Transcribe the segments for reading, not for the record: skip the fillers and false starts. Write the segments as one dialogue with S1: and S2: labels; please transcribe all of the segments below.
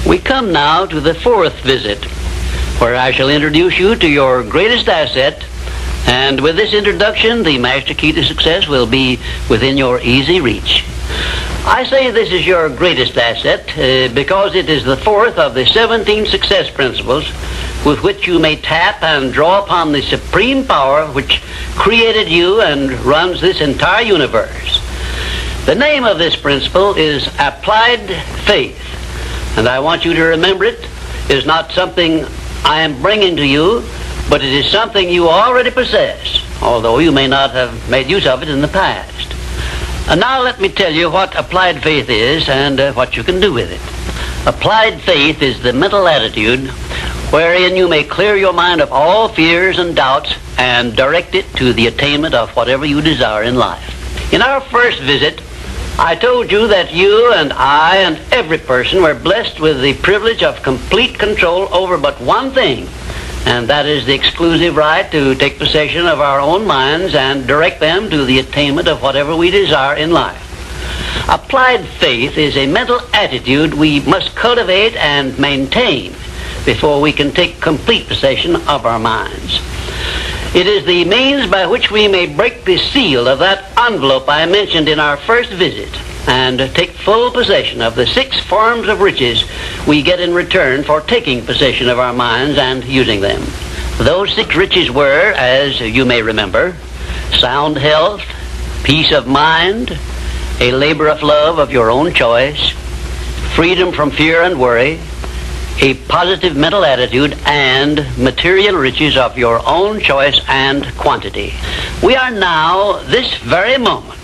S1: We come now to the fourth visit, where I shall introduce you to your greatest asset, and with this introduction, the master key to success will be within your easy reach. I say this is your greatest asset because it is the fourth of the 17 success principles with which you may tap and draw upon the supreme power which created you and runs this entire universe. The name of this principle is applied faith, and I want you to remember it is not something I am bringing to you, but it is something you already possess, although you may not have made use of it in the past. And now let me tell you what applied faith is and what you can do with it. Applied faith is the mental attitude wherein you may clear your mind of all fears and doubts and direct it to the attainment of whatever you desire in life. In our first visit, I told you that you and I and every person were blessed with the privilege of complete control over but one thing, and that is the exclusive right to take possession of our own minds and direct them to the attainment of whatever we desire in life. Applied faith is a mental attitude we must cultivate and maintain before we can take complete possession of our minds. It is the means by which we may break the seal of that envelope I mentioned in our first visit and take full possession of the 6 forms of riches we get in return for taking possession of our minds and using them. Those 6 riches were, as you may remember, sound health, peace of mind, a labor of love of your own choice, freedom from fear and worry, a positive mental attitude, and material riches of your own choice and quantity. We are now, this very moment,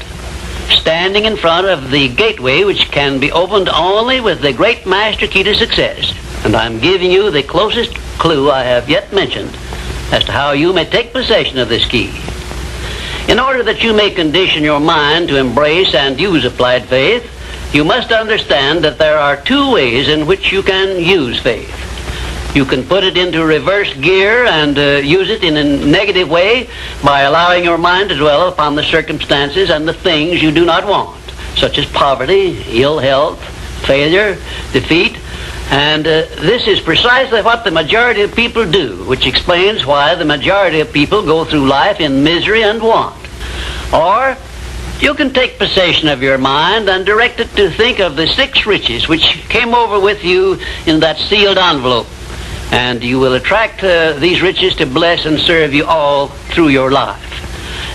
S1: standing in front of the gateway which can be opened only with the great master key to success. And I'm giving you the closest clue I have yet mentioned as to how you may take possession of this key. In order that you may condition your mind to embrace and use applied faith, you must understand that there are 2 ways in which you can use faith. You can put it into reverse gear and use it in a negative way by allowing your mind to dwell upon the circumstances and the things you do not want, such as poverty, ill health, failure, defeat. And this is precisely what the majority of people do, which explains why the majority of people go through life in misery and want. Or you can take possession of your mind and direct it to think of the 6 riches which came over with you in that sealed envelope. And you will attract these riches to bless and serve you all through your life.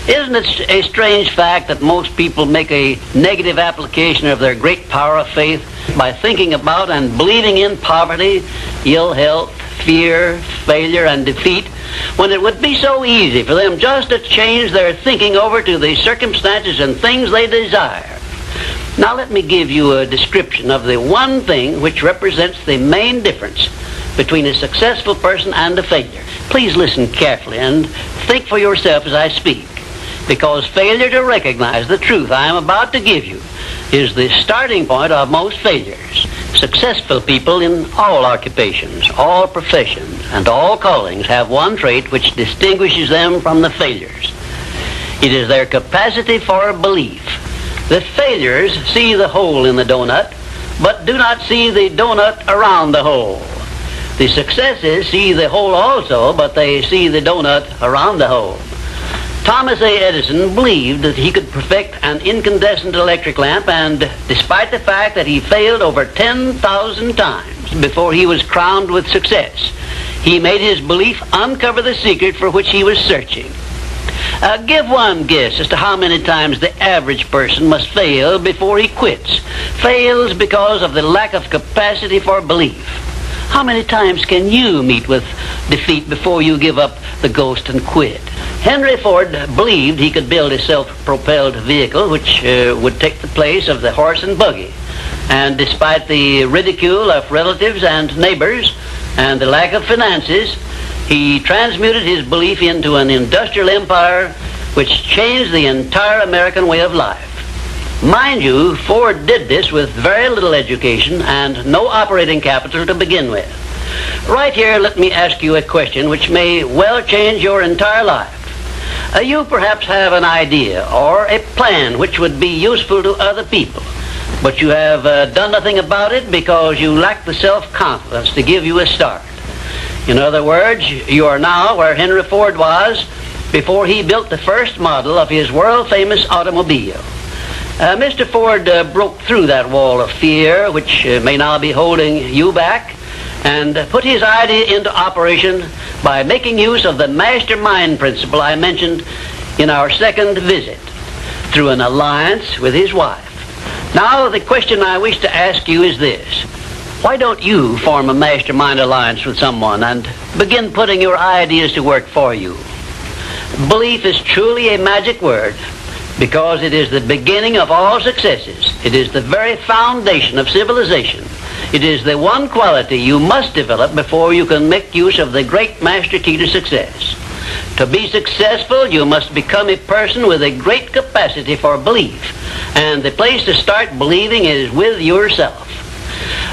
S1: Isn't it a strange fact that most people make a negative application of their great power of faith by thinking about and believing in poverty, ill health, fear, failure, and defeat, when it would be so easy for them just to change their thinking over to the circumstances and things they desire? Now let me give you a description of the one thing which represents the main difference between a successful person and a failure. Please listen carefully and think for yourself as I speak, because failure to recognize the truth I am about to give you is the starting point of most failures. Successful people in all occupations, all professions, and all callings have one trait which distinguishes them from the failures. It is their capacity for belief. The failures see the hole in the donut, but do not see the donut around the hole. The successes see the hole also, but they see the donut around the hole. Thomas A. Edison believed that he could perfect an incandescent electric lamp, and despite the fact that he failed over 10,000 times before he was crowned with success, he made his belief uncover the secret for which he was searching. Give one guess as to how many times the average person must fail before he quits. Fails because of the lack of capacity for belief. How many times can you meet with defeat before you give up the ghost and quit? Henry Ford believed he could build a self-propelled vehicle which would take the place of the horse and buggy. And despite the ridicule of relatives and neighbors and the lack of finances, he transmuted his belief into an industrial empire which changed the entire American way of life. Mind you, Ford did this with very little education and no operating capital to begin with. Right here, let me ask you a question which may well change your entire life. You perhaps have an idea or a plan which would be useful to other people. but you have done nothing about it because you lack the self-confidence to give you a start. In other words, you are now where Henry Ford was before he built the first model of his world-famous automobile. Mr. Ford broke through that wall of fear, which may now be holding you back, and put his idea into operation by making use of the mastermind principle I mentioned in our second visit, through an alliance with his wife. Now, the question I wish to ask you is this. Why don't you form a mastermind alliance with someone and begin putting your ideas to work for you? Belief is truly a magic word because it is the beginning of all successes. It is the very foundation of civilization. It is the one quality you must develop before you can make use of the great master key to success. To be successful, you must become a person with a great capacity for belief. And the place to start believing is with yourself.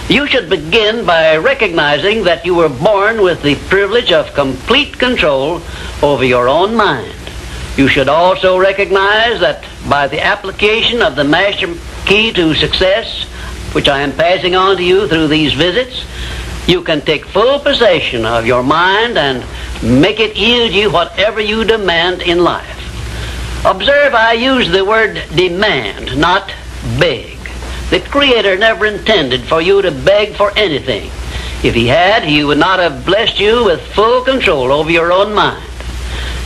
S1: You should begin by recognizing that you were born with the privilege of complete control over your own mind. You should also recognize that by the application of the master key to success, which I am passing on to you through these visits, you can take full possession of your mind and make it yield you whatever you demand in life. Observe, I use the word demand, not beg. The Creator never intended for you to beg for anything. If He had, He would not have blessed you with full control over your own mind.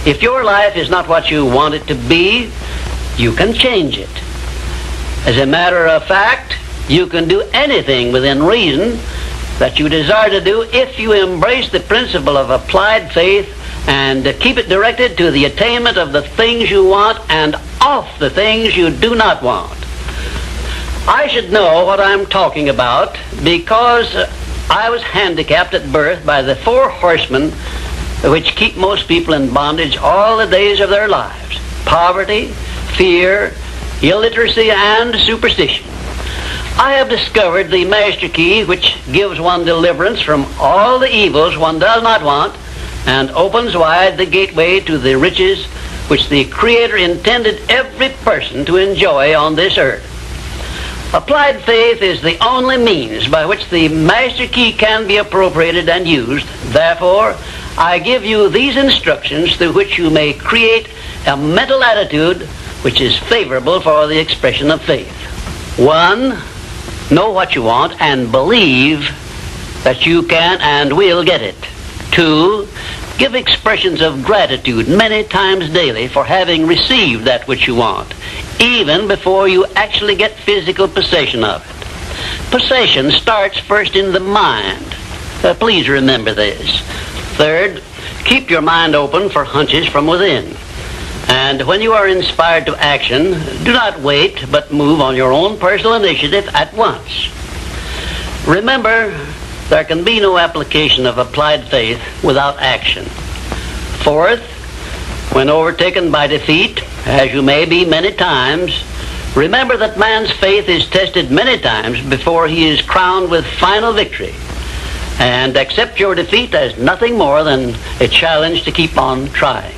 S1: If your life is not what you want it to be, you can change it. As a matter of fact, you can do anything within reason that you desire to do if you embrace the principle of applied faith and keep it directed to the attainment of the things you want and off the things you do not want. I should know what I'm talking about because I was handicapped at birth by the four horsemen which keep most people in bondage all the days of their lives: poverty, fear, illiteracy, and superstition. I have discovered the master key which gives one deliverance from all the evils one does not want and opens wide the gateway to the riches which the Creator intended every person to enjoy on this earth. Applied faith is the only means by which the master key can be appropriated and used. Therefore, I give you these instructions through which you may create a mental attitude which is favorable for the expression of faith. 1. Know what you want and believe that you can and will get it. 2. Give expressions of gratitude many times daily for having received that which you want, even before you actually get physical possession of it. Possession starts first in the mind. Please remember this. 3rd, keep your mind open for hunches from within. And when you are inspired to action, do not wait, but move on your own personal initiative at once. Remember, there can be no application of applied faith without action. 4th, when overtaken by defeat, as you may be many times, remember that man's faith is tested many times before he is crowned with final victory. And accept your defeat as nothing more than a challenge to keep on trying.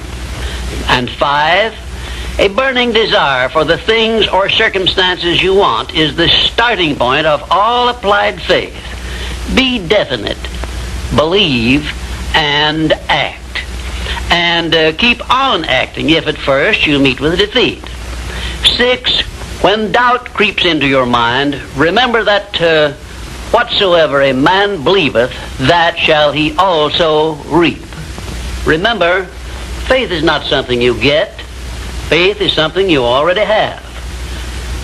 S1: And 5, a burning desire for the things or circumstances you want is the starting point of all applied faith. Be definite, believe, and act. And keep on acting if at first you meet with defeat. 6, when doubt creeps into your mind, remember that whatsoever a man believeth, that shall he also reap. Remember, faith is not something you get. Faith is something you already have.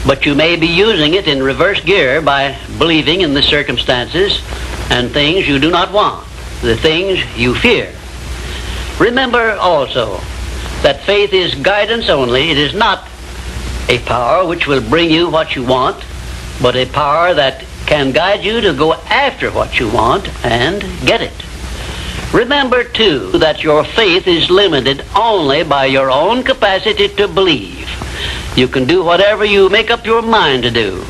S1: But you may be using it in reverse gear by believing in the circumstances and things you do not want, the things you fear. Remember also that faith is guidance only. It is not a power which will bring you what you want, but a power that can guide you to go after what you want and get it. Remember, too, that your faith is limited only by your own capacity to believe. You can do whatever you make up your mind to do.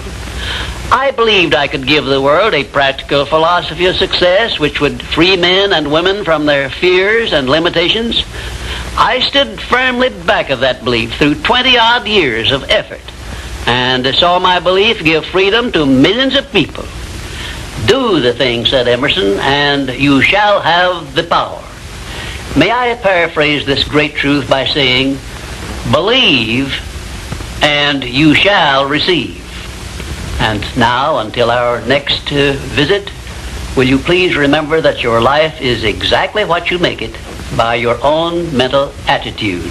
S1: I believed I could give the world a practical philosophy of success which would free men and women from their fears and limitations. I stood firmly back of that belief through 20-odd years of effort. and saw my belief give freedom to millions of people. Do the thing, said Emerson, and you shall have the power. May I paraphrase this great truth by saying, believe and you shall receive. And now, until our next visit, will you please remember that your life is exactly what you make it by your own mental attitude.